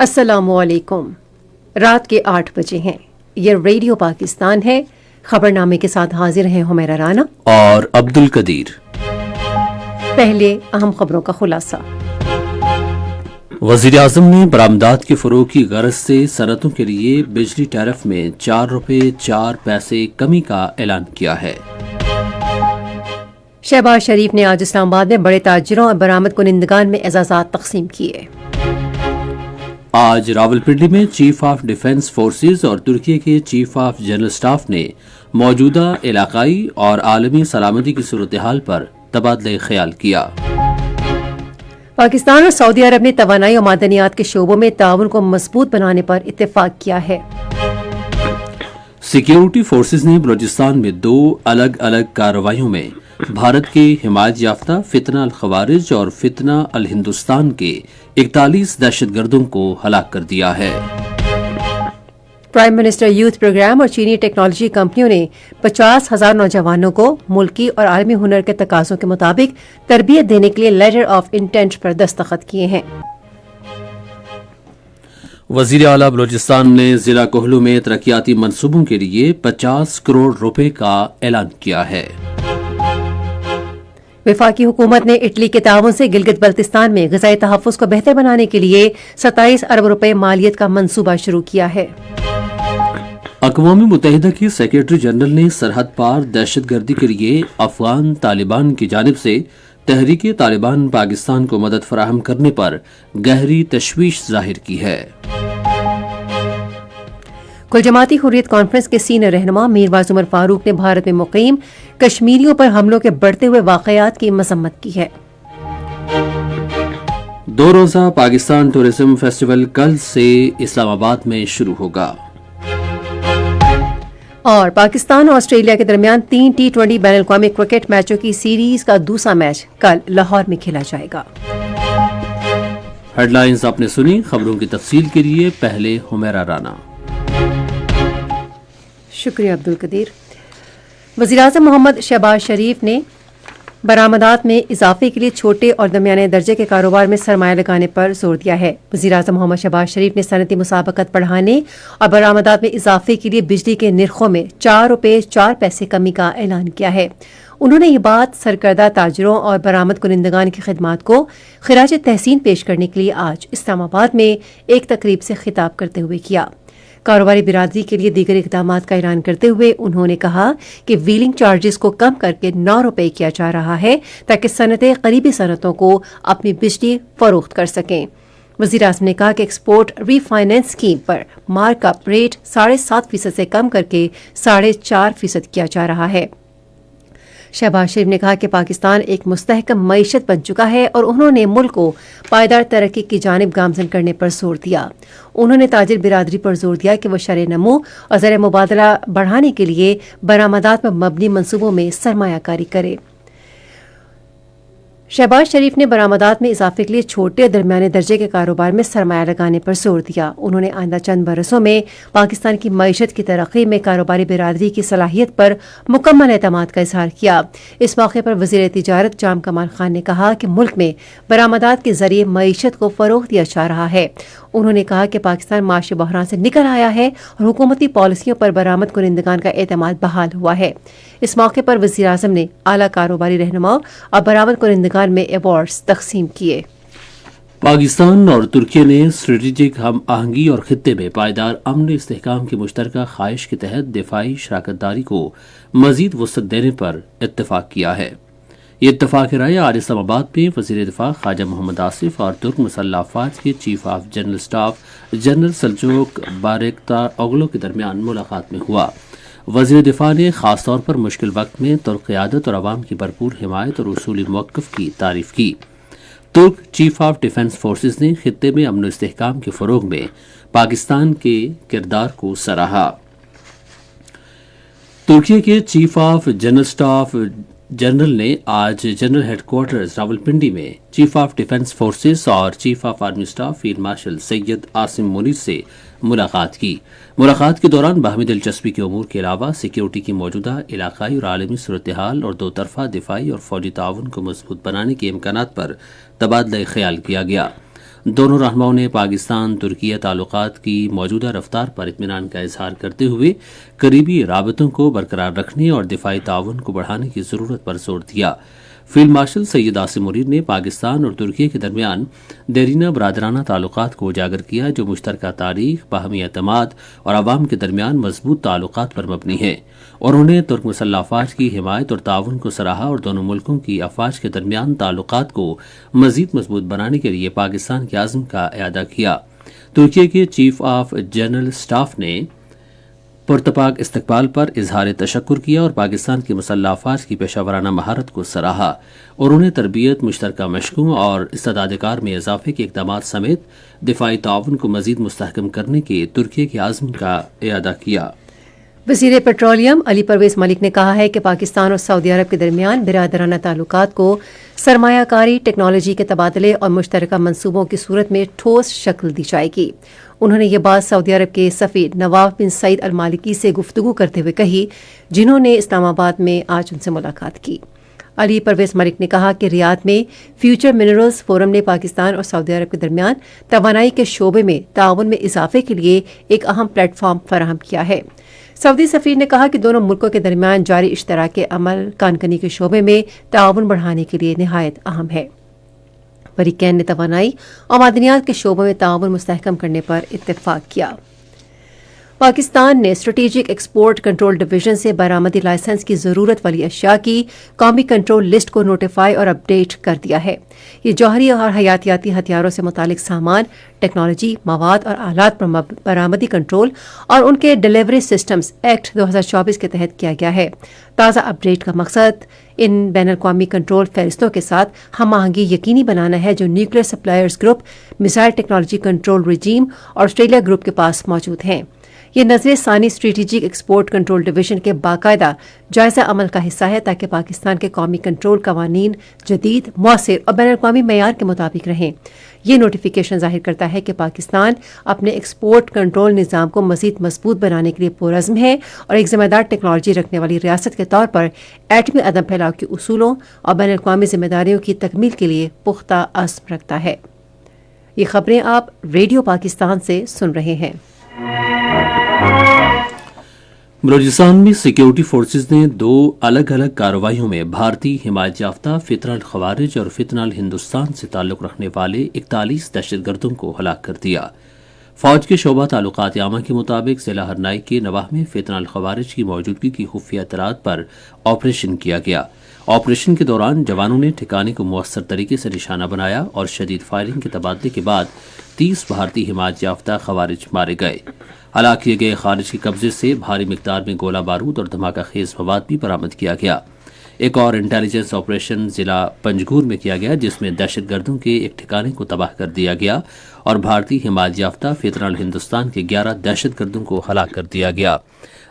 السلام علیکم۔ رات کے 8 بجے ہیں۔ یہ ریڈیو پاکستان ہے۔ خبرنامے کے ساتھ حاضر ہیں حمیرہ رانا اور عبد القدیر۔ پہلے اہم خبروں کا خلاصہ۔ وزیر اعظم نے برآمدات کے فروغ کی غرض سے صنعتوں کے لیے بجلی ٹیرف میں 4 روپے 4 پیسے کمی کا اعلان کیا ہے۔ شہباز شریف نے آج اسلام آباد میں بڑے تاجروں اور برآمد کنندگان میں اعزازات تقسیم کیے۔ آج راولپنڈی میں چیف آف ڈیفنس فورسز اور ترکی کے چیف آف جنرل اسٹاف نے موجودہ علاقائی اور عالمی سلامتی کی صورتحال پر تبادلہ خیال کیا۔ پاکستان اور سعودی عرب نے توانائی اور معدنیات کے شعبوں میں تعاون کو مضبوط بنانے پر اتفاق کیا ہے۔ سیکیورٹی فورسز نے بلوچستان میں 2 الگ الگ کارروائیوں میں بھارت کے حمایت یافتہ فتنہ الخوارج اور فتنہ الہندوستان کے 41 دہشت گردوں کو ہلاک کر دیا ہے۔ پرائم منسٹر یوتھ پروگرام اور چینی ٹیکنالوجی کمپنیوں نے 50,000 نوجوانوں کو ملکی اور عالمی ہنر کے تقاضوں کے مطابق تربیت دینے کے لیے لیٹر آف انٹینٹ پر دستخط کیے ہیں۔ وزیر اعلیٰ بلوچستان نے ضلع کوہلو میں ترقیاتی منصوبوں کے لیے 50 کروڑ روپے کا اعلان کیا ہے۔ وفاقی حکومت نے اٹلی کے تعاون سے گلگت بلتستان میں غذائی تحفظ کو بہتر بنانے کے لیے 27 ارب روپے مالیت کا منصوبہ شروع کیا ہے۔ اقوام متحدہ کی سیکرٹری جنرل نے سرحد پار دہشت گردی کے لیے افغان طالبان کی جانب سے تحریک طالبان پاکستان کو مدد فراہم کرنے پر گہری تشویش ظاہر کی ہے۔ کل جماعتی حریت کانفرنس کے سینئر رہنما میر واعظ عمر فاروق نے بھارت میں مقیم کشمیریوں پر حملوں کے بڑھتے ہوئے واقعات کی مذمت کی ہے۔ 2 روزہ پاکستان ٹورزم فیسٹیول کل سے اسلام آباد میں شروع ہوگا۔ اور پاکستان اور آسٹریلیا کے درمیان 3 T20 بین الاقوامی کرکٹ میچوں کی سیریز کا دوسرا میچ کل لاہور میں کھیلا جائے گا۔ ہیڈ لائنز آپ نے سنی۔ خبروں کی تفصیل کے لیے پہلے حمیرہ رانا۔ شکریہ عبد القدیر۔ وزیراعظم محمد شہباز شریف نے برآمدات میں اضافے کے لیے چھوٹے اور درمیانے درجے کے کاروبار میں سرمایہ لگانے پر زور دیا ہے۔ وزیراعظم محمد شہباز شریف نے صنعتی مسابقت بڑھانے اور برآمدات میں اضافے کے لیے بجلی کے نرخوں میں 4 روپے 4 پیسے کمی کا اعلان کیا ہے۔ انہوں نے یہ بات سرکردہ تاجروں اور برآمد کنندگان کی خدمات کو خراج تحسین پیش کرنے کے لیے آج اسلام آباد میں ایک تقریب سے خطاب کرتے ہوئے کیا۔ کاروباری برادری کے لیے دیگر اقدامات کا اعلان کرتے ہوئے انہوں نے کہا کہ ویلنگ چارجز کو کم کر کے 9 روپے کیا جا رہا ہے تاکہ صنعتیں قریبی صنعتوں کو اپنی بجلی فروخت کر سکیں۔ وزیر اعظم نے کہا کہ ایکسپورٹ ری فائنینس اسکیم پر مارک اپ ریٹ 7.5% سے کم کر کے 4.5% کیا جا رہا ہے۔ شہباز شریف نے کہا کہ پاکستان ایک مستحکم معیشت بن چکا ہے اور انہوں نے ملک کو پائیدار ترقی کی جانب گامزن کرنے پر زور دیا۔ انہوں نے تاجر برادری پر زور دیا کہ وہ شرح نمو اور زر مبادلہ بڑھانے کے لیے برآمدات پر مبنی منصوبوں میں سرمایہ کاری کرے۔ شہباز شریف نے برآمدات میں اضافے کے لیے چھوٹے اور درمیانے درجے کے کاروبار میں سرمایہ لگانے پر زور دیا۔ انہوں نے آئندہ چند برسوں میں پاکستان کی معیشت کی ترقی میں کاروباری برادری کی صلاحیت پر مکمل اعتماد کا اظہار کیا۔ اس موقع پر وزیر تجارت جام کمال خان نے کہا کہ ملک میں برآمدات کے ذریعے معیشت کو فروغ دیا جا رہا ہے۔ انہوں نے کہا کہ پاکستان معاشی بحران سے نکل آیا ہے اور حکومتی پالیسیوں پر برآمد کنندگان کا اعتماد بحال ہوا ہے۔ اس موقع پر وزیر اعظم نے اعلیٰ کاروباری رہنماؤں اور برآمد کنندگان میں ایوارڈز تقسیم کیے۔ پاکستان اور ترکی نے اسٹریٹجک ہم آہنگی اور خطے میں پائیدار امن استحکام کی مشترکہ خواہش کے تحت دفاعی شراکت داری کو مزید وسعت دینے پر اتفاق کیا ہے۔ یہ اتفاق رائے آج اسلام آباد میں وزیر دفاع خواجہ محمد آصف اور ترک مسلح افواج کے chief of general staff general Selcuk Bayraktaroglu کے درمیان ملاقات میں ہوا۔ وزیر دفاع نے خاص طور پر مشکل وقت میں ترک قیادت اور عوام کی بھرپور حمایت اور اصولی موقف کی تعریف کی۔ ترک چیف آف ڈیفنس فورسز نے خطے میں امن و استحکام کے فروغ میں پاکستان کے کردار کو سراہا۔ ترکی کے chief of general staff general نے آج جنرل ہیڈ کوارٹرز راولپنڈی میں چیف آف ڈیفنس فورسز اور chief of army staff field marshal Syed Asim Munir سے ملاقات کی۔ ملاقات کے دوران باہمی دلچسپی کے امور کے علاوہ سیکیورٹی کی موجودہ علاقائی اور عالمی صورتحال اور 2 طرفہ دفاعی اور فوجی تعاون کو مضبوط بنانے کے امکانات پر تبادلہ خیال کیا گیا۔ دونوں رہنماؤں نے پاکستان ترکیہ تعلقات کی موجودہ رفتار پر اطمینان کا اظہار کرتے ہوئے قریبی رابطوں کو برقرار رکھنے اور دفاعی تعاون کو بڑھانے کی ضرورت پر زور دیا۔ فیلڈ مارشل سید عاصم منیر نے پاکستان اور ترکیہ کے درمیان دیرینہ برادرانہ تعلقات کو اجاگر کیا جو مشترکہ تاریخ، باہمی اعتماد اور عوام کے درمیان مضبوط تعلقات پر مبنی ہے۔ انہوں نے ترک مسلح افواج کی حمایت اور تعاون کو سراہا اور دونوں ملکوں کی افواج کے درمیان تعلقات کو مزید مضبوط بنانے کے لیے پاکستان کے عزم کا اعادہ کیا۔ ترکیہ کے چیف آف جنرل اسٹاف نے پرتپاک استقبال پر اظہار تشکر کیا اور پاکستان کی مسلح افواج کی پیشہ ورانہ مہارت کو سراہا۔ انہوں نے تربیت، مشترکہ مشقوں اور استعداد کار میں اضافے کے اقدامات سمیت دفاعی تعاون کو مزید مستحکم کرنے کے ترکیہ کے عزم کا اعادہ کیا۔ وزیر پیٹرولیم علی پرویز ملک نے کہا ہے کہ پاکستان اور سعودی عرب کے درمیان برادرانہ تعلقات کو سرمایہ کاری، ٹیکنالوجی کے تبادلے اور مشترکہ منصوبوں کی صورت میں ٹھوس شکل دی جائے گی۔ انہوں نے یہ بات سعودی عرب کے سفیر نواف بن سعید المالکی سے گفتگو کرتے ہوئے کہی، جنہوں نے اسلام آباد میں آج ان سے ملاقات کی۔ علی پرویز ملک نے کہا کہ ریاض میں فیوچر منرلز فورم نے پاکستان اور سعودی عرب کے درمیان توانائی کے شعبے میں تعاون میں اضافے کے لیے ایک اہم پلیٹ فارم فراہم کیا ہے۔ سعودی سفیر نے کہا کہ دونوں ملکوں کے درمیان جاری اشتراک عمل کانکنی کے شعبے میں تعاون بڑھانے کے لیے نہایت اہم ہے۔ فریقین نے توانائی اور معدنیات کے شعبوں میں تعاون مستحکم کرنے پر اتفاق کیا۔ پاکستان نے اسٹریٹجک ایکسپورٹ کنٹرول ڈویژن سے برآمدی لائسنس کی ضرورت والی اشیاء کی قومی کنٹرول لسٹ کو نوٹیفائی اور اپ ڈیٹ کر دیا ہے۔ یہ جوہری اور حیاتیاتی ہتھیاروں سے متعلق سامان، ٹیکنالوجی، مواد اور آلات پر برآمدی کنٹرول اور ان کے ڈیلیوری سسٹمز ایکٹ 2024 کے تحت کیا گیا ہے۔ تازہ اپ ڈیٹ کا مقصد ان بین الاقوامی کنٹرول فہرستوں کے ساتھ ہم آہنگی یقینی بنانا ہے جو nuclear suppliers group, missile technology control regime اور آسٹریلیا گروپ کے پاس موجود ہیں۔ یہ نظر ثانی اسٹریٹجک ایکسپورٹ کنٹرول ڈویژن کے باقاعدہ جائزہ عمل کا حصہ ہے تاکہ پاکستان کے قومی کنٹرول قوانین جدید، مؤثر اور بین الاقوامی معیار کے مطابق رہیں۔ یہ نوٹیفیکیشن ظاہر کرتا ہے کہ پاکستان اپنے ایکسپورٹ کنٹرول نظام کو مزید مضبوط بنانے کے لیے پرعزم ہے اور ایک ذمہ دار ٹیکنالوجی رکھنے والی ریاست کے طور پر ایٹمی عدم پھیلاؤ کے اصولوں اور بین الاقوامی ذمہ داریوں کی تکمیل کے لیے پختہ عزم رکھتا ہے۔ یہ خبریں آپ ریڈیو پاکستان سے سن رہے ہیں۔ بلوچستان میں سیکیورٹی فورسز نے 2 الگ الگ کارروائیوں میں بھارتی حمایت یافتہ فتنہ الخوارج اور فتنہ الہندوستان سے تعلق رکھنے والے 41 دہشت گردوں کو ہلاک کر دیا۔ فوج کے شعبہ تعلقات عامہ کے مطابق ضلع ہرنائی کے نواح میں فتنہ الخوارج کی موجودگی کی خفیہ اطلاعات پر آپریشن کیا گیا۔ آپریشن کے دوران جوانوں نے ٹھکانے کو مؤثر طریقے سے نشانہ بنایا اور شدید فائرنگ کے تبادلے کے بعد 30 بھارتی حمایت یافتہ خوارج مارے گئے۔ ہلاک کیے گئے خارج کے قبضے سے بھاری مقدار میں گولہ بارود اور دھماکہ خیز مواد بھی برآمد کیا گیا۔ ایک اور انٹیلیجنس آپریشن ضلع پنجگور میں کیا گیا جس میں دہشت گردوں کے ایک ٹھکانے کو تباہ کر دیا گیا اور بھارتی حمایت یافتہ فتنہ الہندوستان کے 11 دہشت گردوں کو ہلاک کر دیا گیا۔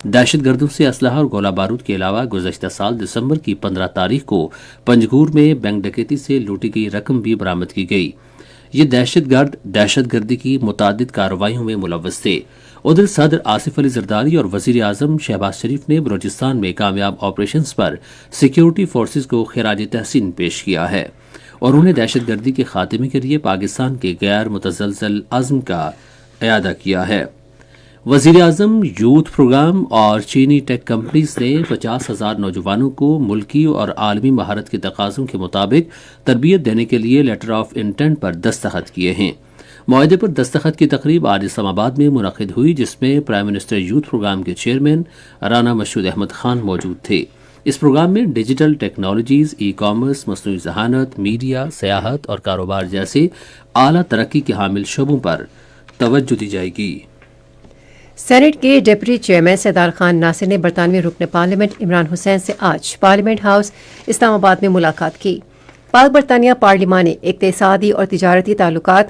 دہشت گردوں سے اسلحہ اور گولہ بارود کے علاوہ گزشتہ سال دسمبر کی 15 تاریخ کو پنجگور میں بینک ڈکیتی سے لوٹی گئی رقم بھی برآمد کی گئی۔ یہ دہشت گرد دہشت گردی کی متعدد کارروائیوں میں ملوث تھے۔ ادھر صدر آصف علی زرداری اور وزیر اعظم شہباز شریف نے بلوچستان میں کامیاب آپریشنز پر سیکیورٹی فورسز کو خراج تحسین پیش کیا ہے اور انہوں نے دہشت گردی کے خاتمے کے لیے پاکستان کے غیر متزلزل عزم کا اعادہ کیا ہے۔ وزیر اعظم یوتھ پروگرام اور چینی ٹیک کمپنیز نے 50,000 نوجوانوں کو ملکی اور عالمی مہارت کے تقاضوں کے مطابق تربیت دینے کے لیے لیٹر آف انٹینٹ پر دستخط کیے ہیں۔ معاہدے پر دستخط کی تقریب آج اسلام آباد میں منعقد ہوئی جس میں پرائم منسٹر یوتھ پروگرام کے چیئرمین رانا مشہود احمد خان موجود تھے۔ اس پروگرام میں ڈیجیٹل ٹیکنالوجیز، ای کامرس، مصنوعی ذہانت، میڈیا، سیاحت اور کاروبار جیسے اعلیٰ ترقی کے حامل شعبوں پر توجہ دی جائے گی۔ سینیٹ کے ڈپٹی چیئرمین سیدال خان ناصر نے برطانوی رکن پارلیمنٹ عمران حسین سے آج پارلیمنٹ ہاؤس اسلام آباد میں ملاقات کی۔ پاک برطانیہ پارلیمانی اقتصادی اور تجارتی تعلقات،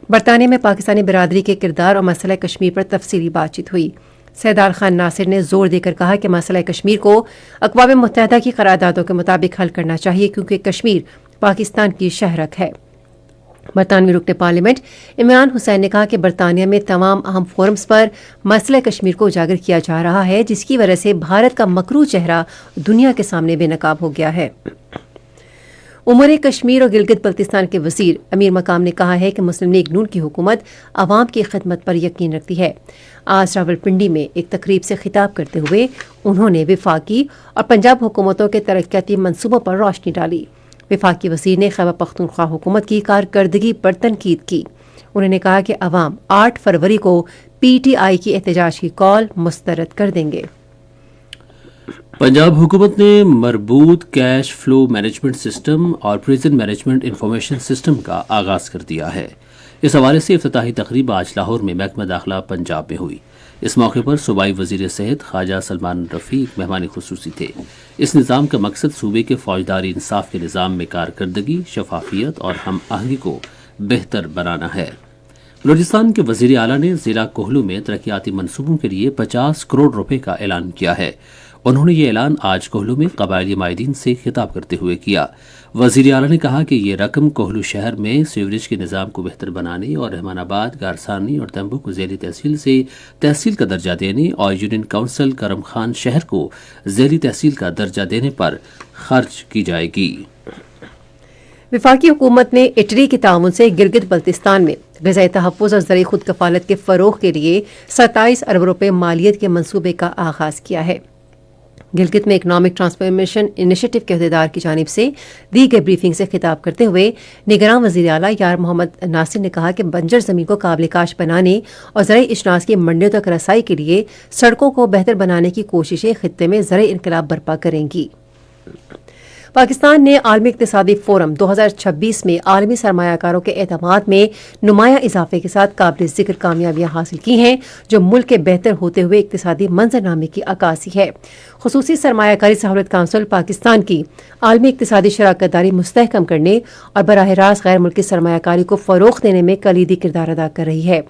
برطانیہ میں پاکستانی برادری کے کردار اور مسئلہ کشمیر پر تفصیلی بات چیت ہوئی۔ سیدال خان ناصر نے زور دے کر کہا کہ مسئلہ کشمیر کو اقوام متحدہ کی قراردادوں کے مطابق حل کرنا چاہیے کیونکہ کشمیر پاکستان کی شہرک ہے۔ برطانوی رکن پارلیمنٹ عمران حسین نے کہا کہ برطانیہ میں تمام اہم فورمز پر مسئلہ کشمیر کو اجاگر کیا جا رہا ہے جس کی وجہ سے بھارت کا مکروہ چہرہ دنیا کے سامنے بے نقاب ہو گیا ہے۔ امور کشمیر اور گلگت بلتستان کے وزیر امیر مقام نے کہا ہے کہ مسلم لیگ نون کی حکومت عوام کی خدمت پر یقین رکھتی ہے۔ آج راولپنڈی میں ایک تقریب سے خطاب کرتے ہوئے انہوں نے وفاقی اور پنجاب حکومتوں کے ترقیاتی منصوبوں پر روشنی ڈالی۔ وفاقی وزیر نے خیبر پختونخوا حکومت کی کارکردگی پر تنقید کی۔ انہوں نے کہا کہ عوام 8 فروری کو پی ٹی آئی کی احتجاج کی کال مسترد کر دیں گے۔ پنجاب حکومت نے مربوط کیش فلو مینجمنٹ سسٹم اور پریزن مینجمنٹ انفارمیشن سسٹم کا آغاز کر دیا ہے۔ اس حوالے سے افتتاحی تقریب آج لاہور میں محکمہ داخلہ پنجاب میں ہوئی۔ اس موقع پر صوبائی وزیر صحت خواجہ سلمان رفیق مہمان خصوصی تھے۔ اس نظام کا مقصد صوبے کے فوجداری انصاف کے نظام میں کارکردگی، شفافیت اور ہم آہنگی کو بہتر بنانا ہے۔ بلوچستان کے وزیر اعلیٰ نے ضلع کوہلو میں ترقیاتی منصوبوں کے لیے 50 کروڑ روپے کا اعلان کیا ہے۔ انہوں نے یہ اعلان آج کوہلو میں قبائلی مائدین سے خطاب کرتے ہوئے کیا۔ وزیر اعلیٰ نے کہا کہ یہ رقم کوہلو شہر میں سیوریج کے نظام کو بہتر بنانے اور رحمان آباد، گارسانی اور تمبو کو ذیلی تحصیل سے تحصیل کا درجہ دینے اور یونین کونسل کرم خان شہر کو ذیلی تحصیل کا درجہ دینے پر خرچ کی جائے گی۔ وفاقی حکومت نے اٹری کے تعاون سے گلگت بلتستان میں غذائی تحفظ اور زرعی خود کفالت کے فروغ کے لیے 27 ارب روپے مالیت کے منصوبے کا آغاز کیا ہے۔ گلگت میں اکنامک ٹرانسفارمیشن انیشیٹو کے عہدیدار کی جانب سے دی گئی بریفنگ سے خطاب کرتے ہوئے نگراں وزیر اعلیٰ یار محمد ناصر نے کہا کہ بنجر زمین کو قابل کاشت بنانے اور زرعی اجناس کی منڈیوں تک رسائی کے لیے سڑکوں کو بہتر بنانے کی کوششیں خطے میں زرعی انقلاب برپا کریں گی۔ پاکستان نے عالمی اقتصادی فورم 2026 میں عالمی سرمایہ کاروں کے اعتماد میں نمایاں اضافے کے ساتھ قابل ذکر کامیابیاں حاصل کی ہیں، جو ملک کے بہتر ہوتے ہوئے اقتصادی منظرنامے کی عکاسی ہے۔ خصوصی سرمایہ کاری سہولت کونسل پاکستان کی عالمی اقتصادی شراکت داری مستحکم کرنے اور براہ راست غیر ملکی سرمایہ کاری کو فروغ دینے میں کلیدی کردار ادا کر رہی ہے۔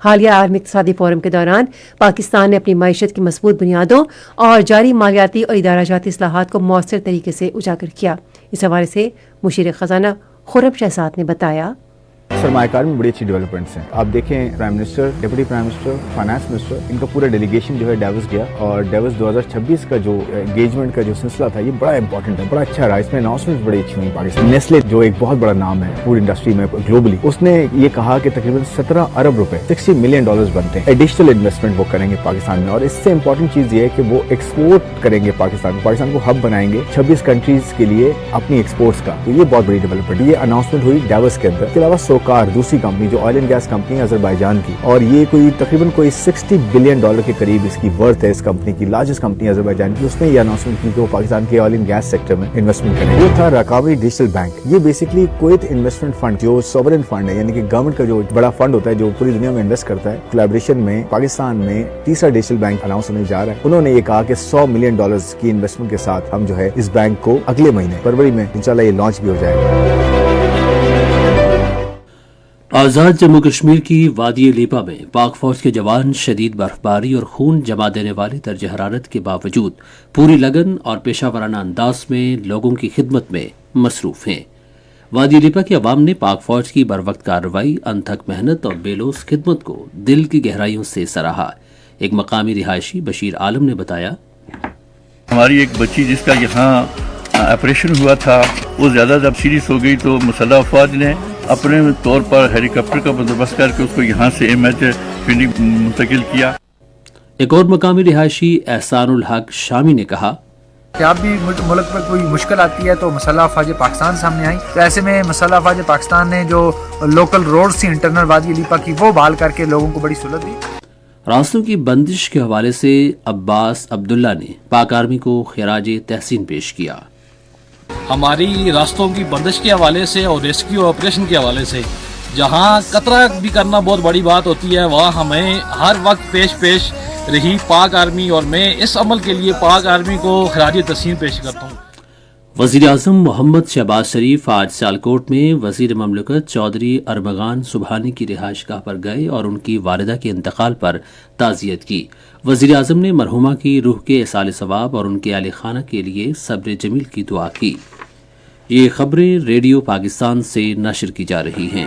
حالیہ عالمی اقتصادی فورم کے دوران پاکستان نے اپنی معیشت کی مضبوط بنیادوں اور جاری مالیاتی اور ادارہ جاتی اصلاحات کو مؤثر طریقے سے اجاگر کیا۔ اس حوالے سے مشیر خزانہ خرم شہزاد نے بتایا، سرمایہ کار میں بڑی اچھی ڈیولپمنٹس ہیں۔ آپ دیکھیں prime minister, deputy prime minister, finance minister, ان کا پورا ڈیلیگیشن جو ہے ڈیوس گیا، اور ڈیوس 2026 کا جو انگیجمنٹ کا جو سلسلہ تھا یہ بڑا امپورٹنٹ ہے، بڑا اچھا رہا۔ اس میں اناؤنسمنٹ بڑی اچھی ہوئی۔ پاکستان نیسلے جو ایک بہت بڑا نام ہے پوری انڈسٹری میں گلوبلی، اس نے یہ کہا کہ تقریباً 17 ارب روپے $60 ملین بنتے ہیں ایڈیشنل انویسٹمنٹ وہ کریں گے پاکستان میں، اور اس سے امپورٹنٹ چیز یہ ہے کہ وہ ایکسپورٹ کریں گے پاکستان کو ہب بنائیں گے 26 کنٹریز کے لیے اپنی ایکسپورٹس کا۔ تو یہ بہت بڑی ڈیولپمنٹ، یہ اناؤنسمنٹ ہوئی ڈیوس کے اندر۔ اس کے علاوہ سوکار دوسری کمپنی جو آئل اینڈ گیس کمپنی ہے آذربائیجان کی، اور یہ تقریباً $60 بلین کے قریب اس کی ورتھ ہے، اس کمپنی کی لارجسٹ کمپنی آذربائیجان کی۔ اس نے یہ اناؤنسمنٹ کی کہ وہ پاکستان کے آئل اینڈ گیس سیکٹر میں انویسٹمنٹ کریں گے۔ یہ تھا رقامی ڈیجیٹل بینک، یہ بیسکلی کویت انویسٹمنٹ فنڈ جو سوورن فنڈ ہے، یعنی کہ گورنمنٹ کا جو بڑا فنڈ ہوتا ہے جو پوری دنیا میں انویسٹ کرتا ہے، کولیبریشن میں پاکستان میں تیسرا ڈیجیٹل بینک اناؤنس ہونے جا رہا ہے۔ انہوں نے یہ کہا کہ $100 ملین کی انویسٹمنٹ کے ساتھ ہم جو ہے اس بینک کو اگلے مہینے فروری میں انشاءاللہ یہ لانچ بھی ہو جائے گا۔ آزاد جموں کشمیر کی وادی لیپا میں پاک فوج کے جوان شدید برفباری اور خون جما دینے والی درجہ حرارت کے باوجود پوری لگن اور پیشہ ورانہ انداز میں لوگوں کی خدمت میں مصروف ہیں۔ وادی لیپا کے عوام نے پاک فوج کی بروقت کارروائی، انتھک محنت اور بے لوث خدمت کو دل کی گہرائیوں سے سراہا۔ ایک مقامی رہائشی بشیر عالم نے بتایا، ہماری ایک بچی جس کا یہاں آپریشن ہوا تھا وہ زیادہ جب سیریس ہو گئی تو مسلح افواج نے اپنے طور پر ہیلی کاپٹر کا بندوبست کر کے اس کو یہاں سے MH کلینک منتقل کیا۔ ایک اور مقامی رہائشی احسان الحق شامی نے کہا، جب بھی ملک میں کوئی مشکل آتی ہے تو مسلح افواج پاکستان سامنے آئی، تو ایسے میں مسلح افواج پاکستان نے جو لوکل روڈ تھی انٹرنل وادی لیپا کی وہ بحال کر کے لوگوں کو بڑی سہولت دی۔ راستوں کی بندش کے حوالے سے عباس عبداللہ نے پاک آرمی کو خراج تحسین پیش کیا۔ ہماری راستوں کی بندش کے حوالے سے اور ریسکیو آپریشن کے حوالے سے جہاں قطرہ بھی کرنا بہت بڑی بات ہوتی ہے، وہاں ہمیں ہر وقت پیش رہی پاک آرمی، اور میں اس عمل کے لیے پاک آرمی کو خراج تحسین پیش کرتا ہوں۔ وزیر اعظم محمد شہباز شریف آج سیالکوٹ میں وزیر مملکت چودھری ارمغان سبحانی کی رہائش گاہ پر گئے اور ان کی والدہ کے انتقال پر تعزیت کی۔ وزیر اعظم نے مرحومہ کی روح کے ایصال ثواب اور ان کے اہل خانہ کے لیے صبر جمیل کی دعا کی۔ یہ خبریں ریڈیو پاکستان سے نشر کی جا رہی ہیں۔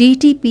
TTP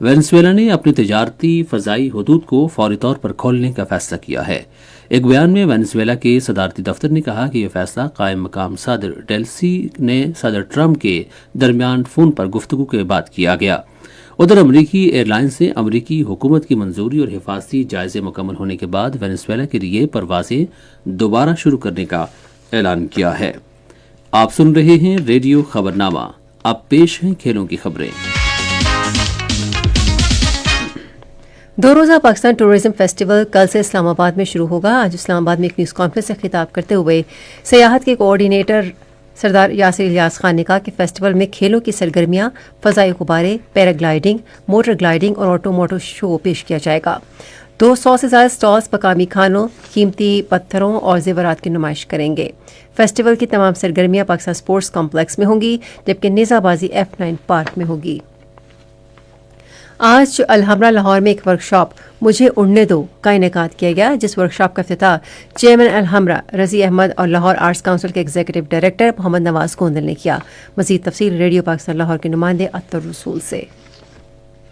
وینزویلا نے اپنی تجارتی فضائی حدود کو فوری طور پر کھولنے کا فیصلہ کیا ہے۔ ایک بیان میں وینزویلا کے صدارتی دفتر نے کہا کہ یہ فیصلہ قائم مقام صدر ڈیلسی نے صدر ٹرمپ کے درمیان فون پر گفتگو کے بعد کیا گیا۔ ادھر امریکی ایئر لائنز نے امریکی حکومت کی منظوری اور حفاظتی جائزے مکمل ہونے کے بعد وینزویلا کے لیے پروازیں دوبارہ شروع کرنے کا اعلان کیا ہے۔ آپ سن رہے ہیں ریڈیو خبرنامہ، اب پیش ہیں کھیلوں کی خبریں۔ 2 روزہ پاکستان ٹورزم فیسٹیول کل سے اسلام آباد میں شروع ہوگا۔ آج اسلام آباد میں ایک نیوز کانفرنس سے خطاب کرتے ہوئے سیاحت کے کوآرڈینیٹر سردار یاسر الیاس خان نے کہا کہ فیسٹیول میں کھیلوں کی سرگرمیاں، فضائی غبارے، پیراگلائیڈنگ، موٹر گلائیڈنگ اور آٹوموٹو شو پیش کیا جائے گا۔ 200 سے زیادہ سٹالز مقامی کھانوں، قیمتی پتھروں اور زیورات کی نمائش کریں گے۔ فیسٹیول کی تمام سرگرمیاں پاکستان اسپورٹس کمپلیکس میں ہوں گی، جبکہ نیزہ بازی F9 پارک میں ہوگی۔ آج الحمرہ لاہور میں ایک ورکشاپ مجھے اڑنے دو کا انعقاد کیا گیا، جس ورکشاپ کا افتتاح چیئرمین الحمرہ رضی احمد اور لاہور آرٹس کونسل کے ایگزیکٹو ڈائریکٹر محمد نواز گوندل نے کیا۔ مزید تفصیل ریڈیو پاکستان لاہور کے نمائندے اطہر رسول سے۔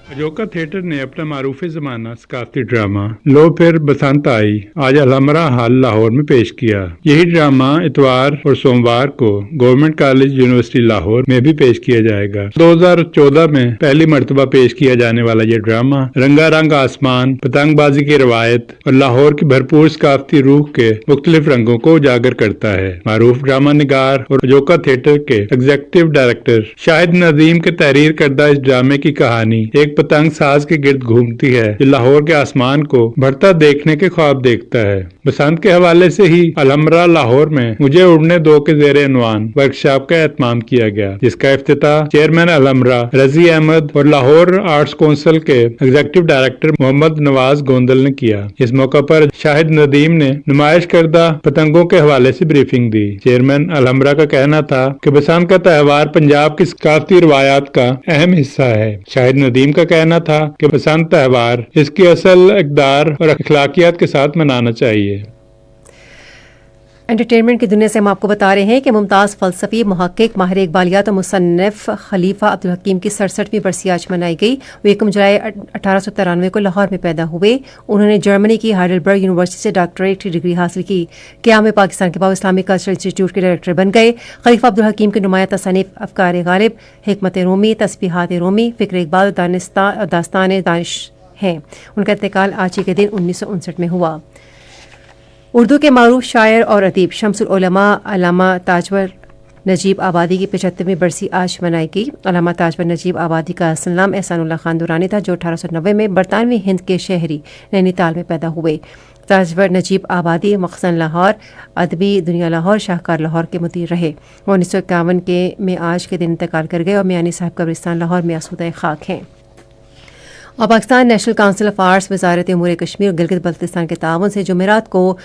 اجوکا تھیٹر نے اپنا معروف زمانہ ثقافتی ڈرامہ لو پھر بسنت آئی آج الحمرہ ہال لاہور میں پیش کیا۔ یہی ڈرامہ اتوار اور سوموار کو گورنمنٹ کالج یونیورسٹی لاہور میں بھی پیش کیا جائے گا۔ 2014 میں پہلی مرتبہ پیش کیا جانے والا یہ ڈرامہ رنگا رنگ آسمان، پتنگ بازی کی روایت اور لاہور کی بھرپور ثقافتی روح کے مختلف رنگوں کو اجاگر کرتا ہے۔ معروف ڈرامہ نگار اور اجوکا تھیٹر کے ایگزیکٹو ڈائریکٹر شاہد ندیم کے تحریر کردہ اس ڈرامے کی کہانی ایک پتنگ ساز کے گرد گھومتی ہے جو لاہور کے آسمان کو بڑھتا دیکھنے کے خواب دیکھتا ہے۔ بسنت کے حوالے سے ہی الحمرہ لاہور میں مجھے اڑنے دو کے زیر عنوان ورکشاپ کا اہتمام کیا گیا، جس کا افتتاح چیئرمین الحمرہ رضی احمد اور لاہور آرٹس کونسل کے ایگزیکٹو ڈائریکٹر محمد نواز گوندل نے کیا۔ اس موقع پر شاہد ندیم نے نمائش کردہ پتنگوں کے حوالے سے بریفنگ دی۔ چیئرمین الحمرہ کا کہنا تھا کہ بسنت کا تہوار پنجاب کی ثقافتی روایات کا اہم حصہ ہے۔ شاہد ندیم کا کہنا تھا کہ بسنت تہوار اس کی اصل اقدار اور اخلاقیات کے ساتھ منانا چاہیے۔ انٹرٹینمنٹ کی دنیا سے ہم آپ کو بتا رہے ہیں کہ ممتاز فلسفی، محقق، ماہر اقبالیات اور مصنف خلیفہ عبدالحکیم کی 67ویں برسی آج منائی گئی۔ وہ 1 جولائی 1893 کو لاہور میں پیدا ہوئے۔ انہوں نے جرمنی کی ہائیڈلبرگ یونیورسٹی سے ڈاکٹریٹ کی ڈگری حاصل کی۔ قیام پاکستان کے بعد اسلامی کلچرل انسٹی ٹیوٹ کے ڈائریکٹر بن گئے۔ خلیفہ عبدالحکیم کی نمایاں تصانیف افکار غالب، حکمت رومی، تسبیحات رومی، فکر اقبال اور داستان دانش ہیں۔ ان کا انتقال آج ہی کے دن 1959 میں ہوا۔ اردو کے معروف شاعر اور ادیب شمس العلماء علامہ تاجور نجیب آبادی کی 75ویں برسی آج منائی گئی۔ علامہ تاجور نجیب آبادی کا اصل نام احسان اللہ خان دورانی تھا، جو 1890 میں برطانوی ہند کے شہری نینی تال میں پیدا ہوئے۔ تاجور نجیب آبادی مخزن لاہور، ادبی دنیا لاہور، شاہکار لاہور کے مدیر رہے۔ وہ 1951 میں آج کے دن انتقال کر گئے اور میانی صاحب قبرستان لاہور میں آسودہ خاک ہیں۔ اور Pakistan national council of arts وزارت امور کشمیر اور گلگت بلتستان کے تعاون سے جمعرات کو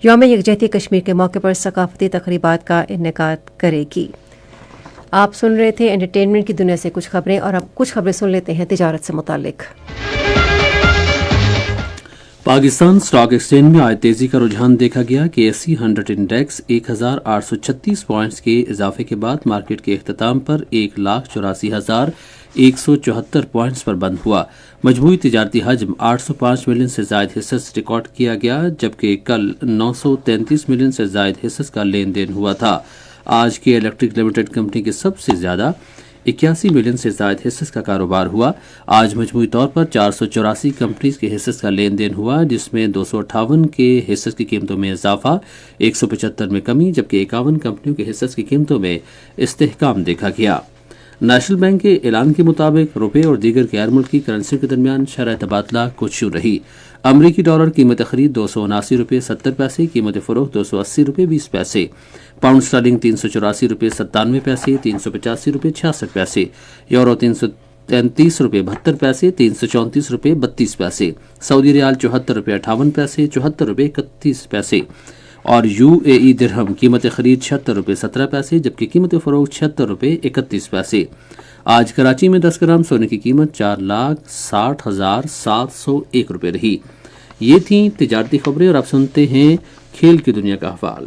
یوم یکجہتی کشمیر کے موقع پر ثقافتی تقریبات کا انعقاد کرے گی۔ آپ سن رہے تھے انٹرٹینمنٹ کی دنیا سے کچھ خبریں، اور اب کچھ خبریں سن لیتے ہیں تجارت سے متعلق۔ پاکستان اسٹاک ایکسچینج میں آج تیزی کا رجحان دیکھا گیا کہ ایس سی 100 انڈیکس 1836 پوائنٹس کے اضافے کے بعد مارکیٹ کے اختتام پر 1,84,174 پوائنٹس پر بند ہوا۔ مجموعی تجارتی حجم 805 ملین سے زائد حصص ریکارڈ کیا گیا، جبکہ کل 933 ملین سے زائد حصص کا لین دین ہوا تھا۔ آج کے الیکٹرک لمیٹڈ کمپنی کے سب سے زیادہ 81 ملین سے زائد حصص کا کاروبار ہوا۔ آج مجموعی طور پر 484 کمپنیز کے حصص کا لین دین ہوا، جس میں 258 کے حصص کی قیمتوں میں اضافہ، 175 میں کمی، جبکہ 51 کمپنیوں کے حصص کی قیمتوں میں استحکام دیکھا گیا۔ نیشنل بینک کے اعلان کے مطابق روپے اور دیگر غیر ملکی کرنسیوں کے درمیان شرح تبادلہ کچھ یوں رہی: امریکی ڈالر قیمت خرید 279 روپے 70 پیسے، قیمت فروخت 280 روپے 20 پیسے، پاؤنڈ اسٹرلنگ 384 روپے 97 پیسے، 385 روپے 66 پیسے، یورو 333 روپے 72 پیسے، 334 روپے 32 پیسے، سعودی ریال 74 روپے 58 پیسے، 74 روپے 31 پیسے، اور یو اے ای درہم قیمت خرید 76 روپے 17 پیسے، جبکہ قیمت فروخت 76 روپے 31 پیسے۔ آج کراچی میں 10 گرام سونے کی قیمت 4,60,701 روپے رہی۔ یہ تھیں تجارتی خبریں، اور اب سنتے ہیں کھیل کی دنیا کا احوال۔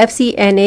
FCNA